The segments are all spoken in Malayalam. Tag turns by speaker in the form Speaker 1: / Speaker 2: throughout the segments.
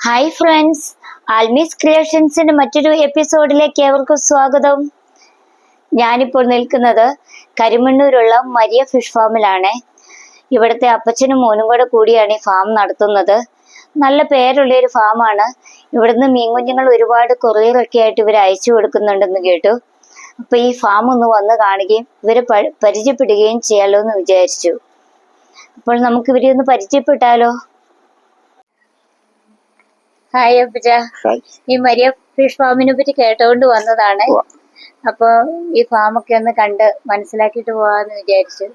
Speaker 1: ഹായ് ഫ്രണ്ട്സ്, ആൽമീസ് ക്രിയേഷൻസിന്റെ മറ്റൊരു എപ്പിസോഡിലേക്ക് ഏവർക്കും സ്വാഗതം. ഞാനിപ്പോൾ നിൽക്കുന്നത് കരിമണ്ണൂരുള്ള മരിയ ഫിഷ് ഫാമിലാണ്. ഇവിടുത്തെ അപ്പച്ചനും മോനും കൂടെ കൂടിയാണ് ഈ ഫാം നടത്തുന്നത്. നല്ല പേരുള്ള ഒരു ഫാമാണ്. ഇവിടുന്ന് മീൻകുഞ്ഞുങ്ങൾ ഒരുപാട് കൊറിയറൊക്കെ ആയിട്ട് ഇവർ അയച്ചു കൊടുക്കുന്നുണ്ടെന്ന് കേട്ടു. അപ്പൊ ഈ ഫാം ഒന്ന് വന്ന് കാണുകയും ഇവരെ പരിചയപ്പെടുകയും ചെയ്യാലോ എന്ന് വിചാരിച്ചു. അപ്പോൾ നമുക്ക് ഇവരെ ഒന്ന് പരിചയപ്പെട്ടാലോ? ഹായ് അപ്പച്ച, ഈ മരിയ ഫിഷ് ഫാമിനെ പറ്റി കേട്ടോണ്ട് വന്നതാണ്. അപ്പൊ ഈ ഫാമൊക്കെ ഒന്ന് കണ്ട് മനസ്സിലാക്കിട്ട് പോവാന്ന് വിചാരിച്ചു.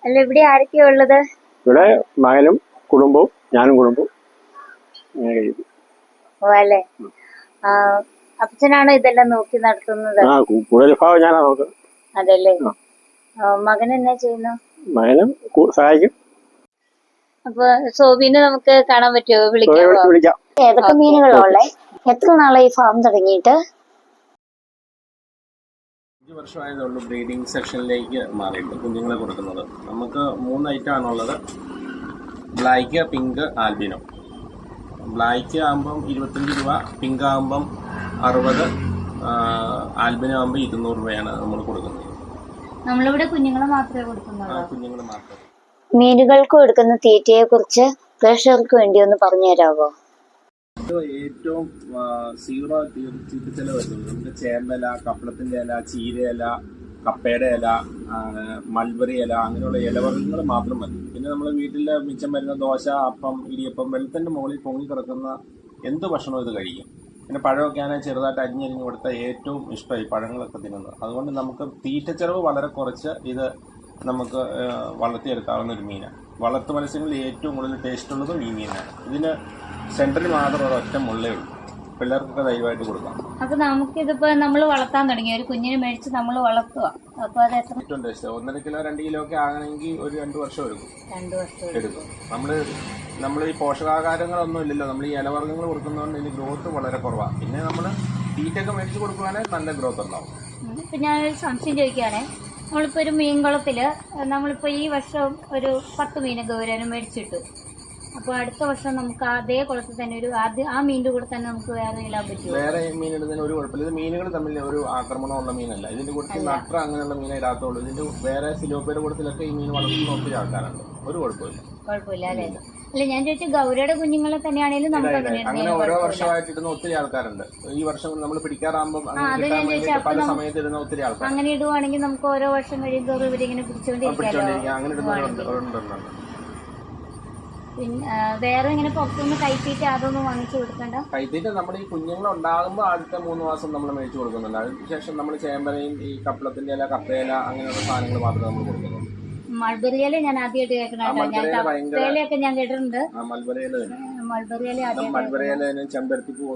Speaker 1: അല്ല, ഇവിടെ ആരൊക്കെയാ ഉള്ളത്?
Speaker 2: ഇവിടെ മകനും കുടുംബവും ഞാനും കുടുംബവും.
Speaker 1: ഓ അല്ലേ, അപ്പച്ചനാണോ ഇതെല്ലാം നോക്കി നടത്തുന്നത്?
Speaker 2: കൂടുതൽ ഭാഗം ഞാനാ നോക്കുന്നത്.
Speaker 1: അതല്ലേ. മകൻ എന്നാ ചെയ്യുന്നു?
Speaker 2: മകനും സഹായിക്കും.
Speaker 1: അപ്പൊ സോബിനെ നമുക്ക് കാണാൻ പറ്റുമോ?
Speaker 2: വിളിക്കാം.
Speaker 1: ഏതൊക്കെ മീനുകളുള്ളേ? എത്ര നാളായി ഫാം തുടങ്ങിയിട്ട്?
Speaker 3: 5 വർഷമായതുള്ളൂ ബ്രീഡിംഗ് സെക്ഷനിലേക്ക് മാറിയിട്ട് കുഞ്ഞുങ്ങളെ കൊടുക്കുന്നത്. നമുക്ക് 3 ഐറ്റം ആണുള്ളത്: ബ്ലാക്ക്, പിങ്ക്, ആൽബിനോ. ബ്ലാക്ക് ആകുമ്പം 25 രൂപ, പിങ്ക് ആകുമ്പം 60, ആൽബിനോ ആകുമ്പോൾ 200 രൂപയാണ് നമ്മൾ കൊടുക്കുന്നത്.
Speaker 1: നമ്മളിവിടെ കുഞ്ഞുങ്ങളെ മാത്രമേ കൊടുക്കുന്നുള്ളൂ.
Speaker 3: കുഞ്ഞുങ്ങൾ മാത്രം.
Speaker 1: മീനുകൾക്ക് കൊടുക്കുന്ന തീറ്റയെ കുറിച്ച് പ്രേക്ഷകർക്ക് വേണ്ടി ഒന്ന് പറഞ്ഞു തരാമോ?
Speaker 3: ഏറ്റവും സീറോ തീറ്റച്ചെലവ് വരുന്നത് നമുക്ക് ചേമ്പല, കപ്പളത്തിന്റെ ഇല, ചീരയില, കപ്പയുടെ ഇല, മൾബറി ഇല, അങ്ങനെയുള്ള ഇലവർഗ്ഗങ്ങൾ മാത്രം മതി. പിന്നെ നമ്മൾ വീട്ടിൽ മിച്ചം വരുന്ന ദോശ, അപ്പം, ഇടിയപ്പം, വെള്ളത്തിന്റെ മുകളിൽ പൊങ്ങി കിടക്കുന്ന എന്ത് ഭക്ഷണവും ഇത് കഴിക്കും. പിന്നെ പഴമൊക്കെ ആണെങ്കിൽ ചെറുതായിട്ട് അരിഞ്ഞരിഞ്ഞ് കൊടുത്താൽ ഏറ്റവും ഇഷ്ടമായി പഴങ്ങളൊക്കെ തിന്നുന്നത്. അതുകൊണ്ട് നമുക്ക് തീറ്റച്ചെലവ് വളരെ കുറച്ച് ഇത് നമുക്ക് വളർത്തിയെടുക്കാവുന്ന ഒരു മീനാണ്. വളർത്തു മത്സ്യങ്ങളിൽ ഏറ്റവും കൂടുതൽ ടേസ്റ്റ് ഉള്ളതും ഈ മീനാണ്. ഇതിന് സെൻറ്ററിൽ മാത്രം ഒരൊറ്റ മുള്ളേ ഉള്ളൂ. പിള്ളേർക്കൊക്കെ ധൈര്യമായിട്ട് കൊടുക്കാം.
Speaker 1: അപ്പൊ നമുക്കിതിപ്പോ നമ്മൾ വളർത്താൻ തുടങ്ങി ഒരു കുഞ്ഞിനെ മേടിച്ച് നമ്മൾ വളർത്തുക. അപ്പൊ അത്
Speaker 3: ഏറ്റവും ടേസ്റ്റ് 1.5 കിലോ 2 കിലോ ഒക്കെ ആകണമെങ്കിൽ ഒരു 2 വർഷം എടുക്കും. നമ്മൾ ഈ പോഷകാഹാരങ്ങളൊന്നും ഇല്ലല്ലോ, നമ്മൾ ഈ ഇലവർഗ്ഗങ്ങൾ കൊടുക്കുന്നതുകൊണ്ട് ഇതിന് ഗ്രോത്ത് വളരെ കുറവാണ്. പിന്നെ നമ്മൾ തീറ്റൊക്കെ മേടിച്ച് കൊടുക്കുവാണെങ്കിൽ നല്ല ഗ്രോത്ത് ഉണ്ടാവും.
Speaker 1: ഇപ്പൊ ഞാനൊരു സംശയം ചോദിക്കുകയാണെ, നമ്മളിപ്പോ ഒരു മീൻകുളത്തില് നമ്മളിപ്പോ ഈ വർഷം ഒരു 10 മീനൊക്കെ വരാനും മേടിച്ചിട്ടു. അപ്പൊ അടുത്ത വർഷം നമുക്ക് അതേ കുളത്തിൽ തന്നെ ആ മീനിന്റെ കൂടെ തന്നെ നമുക്ക് വേറെ ഇടാൻ പറ്റും?
Speaker 3: വേറെ മീൻ ഇടുന്നതിന് ഒരു കുഴപ്പമില്ല. ഇത് മീനുകൾ തമ്മിൽ ഒരു ആക്രമണമുള്ള മീനല്ല. ഇതിന്റെ കൂട്ടത്തിൽ നട്ട അങ്ങനെയുള്ള മീനെ ഇടാത്തുള്ളൂ. ഇതിന്റെ വേറെ സിലോപ്പയുടെ കൂട്ടത്തിലൊക്കെ ഈ മീൻ വളർത്തുന്ന ഒത്തിരി ആൾക്കാരുണ്ട്. ഒരു കുഴപ്പമില്ല
Speaker 1: അല്ലേ? അല്ല, ഞാൻ ചോദിച്ചു ഗൗരയുടെ കുഞ്ഞുങ്ങളെ തന്നെയാണെങ്കിലും നമുക്ക്
Speaker 3: അങ്ങനെ ഓരോ വർഷമായിട്ട് ഇടുന്ന ഒത്തിരി ആൾക്കാരുണ്ട്. ഈ വർഷം നമ്മൾ പിടിക്കാറാകുമ്പോൾ പല സമയത്ത് ഇടുന്ന ഒത്തിരി ആൾക്കാർ.
Speaker 1: അങ്ങനെ ഇടുവാണെങ്കിൽ നമുക്ക് ഓരോ വർഷം കഴിയുമ്പോൾ ഇവരിങ്ങനെ പിടിച്ചോണ്ടിരിക്കാം.
Speaker 3: അങ്ങനെ ഇടുന്നവരുണ്ട്.
Speaker 1: പിന്നെ വേറെ ഇങ്ങനെ പുറത്തുനിന്ന് കൈത്തീറ്റ അതൊന്നും വാങ്ങിച്ചു കൊടുക്കണ്ട?
Speaker 3: കൈത്തീറ്റ നമ്മുടെ ഈ കുഞ്ഞുങ്ങൾ ഉണ്ടാകുമ്പോൾ ആദ്യത്തെ 3 മാസം നമ്മൾ മേടിച്ചു കൊടുക്കുന്നുണ്ട്. അതിനുശേഷം നമ്മൾ ചേമ്പലയും ഈ കപ്പളത്തിന്റെ ഇല, കപ്പയില, അങ്ങനെയുള്ള സാധനങ്ങൾ മാത്രമേ നമ്മൾ കൊടുക്കുന്നുള്ളൂ.
Speaker 1: മൾബറിയില ഞാൻ ആദ്യമായിട്ട് കേൾക്കണൊക്കെ ഞാൻ കേട്ടിട്ടുണ്ട്.
Speaker 3: മൾബറിയില ചെമ്പരത്തിപ്പൂ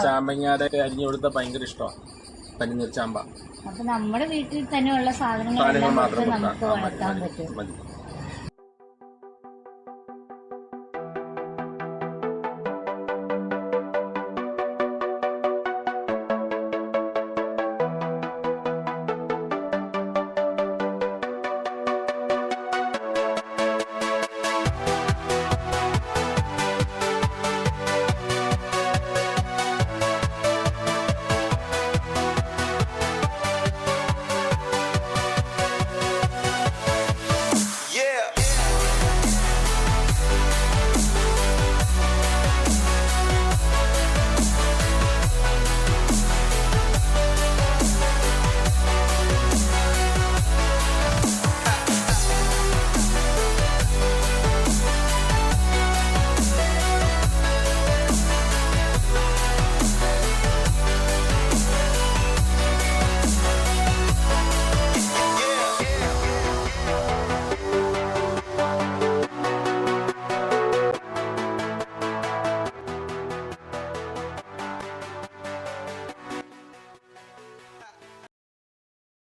Speaker 3: ചാമ്പങ്ങാടെ അരിഞ്ഞു കൊടുത്താൽ ഭയങ്കര ഇഷ്ടമാണ്. പനിനീർ ചാമ്പ.
Speaker 1: അപ്പൊ നമ്മുടെ വീട്ടിൽ തന്നെയുള്ള സാധനങ്ങൾ മാത്രം നമുക്ക് വളർത്താൻ പറ്റും.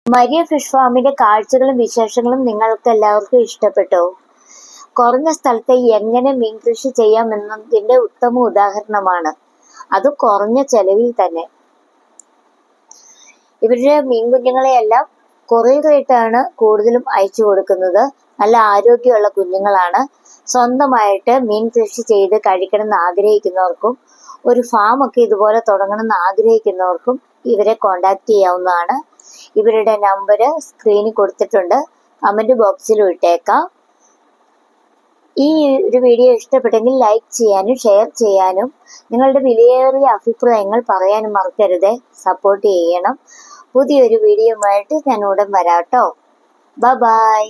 Speaker 1: മരിയ ഫിഷ് ഫാമിന്റെ കാഴ്ചകളും വിശേഷങ്ങളും നിങ്ങൾക്ക് എല്ലാവർക്കും ഇഷ്ടപ്പെട്ടോ? കുറഞ്ഞ സ്ഥലത്ത് എങ്ങനെ മീൻ കൃഷി ചെയ്യാമെന്നതിന്റെ ഉത്തമ ഉദാഹരണമാണ്. അത് കുറഞ്ഞ ചെലവിൽ തന്നെ. ഇവരുടെ മീൻ കുഞ്ഞുങ്ങളെയെല്ലാം കൊറിയറായിട്ടാണ് കൂടുതലും അയച്ചു കൊടുക്കുന്നത്. നല്ല ആരോഗ്യമുള്ള കുഞ്ഞുങ്ങളാണ്. സ്വന്തമായിട്ട് മീൻ കൃഷി ചെയ്ത് കഴിക്കണം എന്ന് ആഗ്രഹിക്കുന്നവർക്കും ഒരു ഫാം ഒക്കെ ഇതുപോലെ തുടങ്ങണം എന്ന് ആഗ്രഹിക്കുന്നവർക്കും ഇവരെ കോണ്ടാക്ട് ചെയ്യാവുന്നതാണ്. ഇവരുടെ നമ്പർ സ്ക്രീനിൽ കൊടുത്തിട്ടുണ്ട്, കമന്റ് ബോക്സിലും ഇട്ടേക്കാം. ഈ ഒരു വീഡിയോ ഇഷ്ടപ്പെട്ടെങ്കിൽ ലൈക്ക് ചെയ്യാനും ഷെയർ ചെയ്യാനും നിങ്ങളുടെ വിലയേറിയ അഭിപ്രായങ്ങൾ പറയാനും മറക്കരുത്. സപ്പോർട്ട് ചെയ്യണം. പുതിയൊരു വീഡിയോയുമായിട്ട് ഞാൻ ഉടൻ വരാം കേട്ടോ. ബൈ.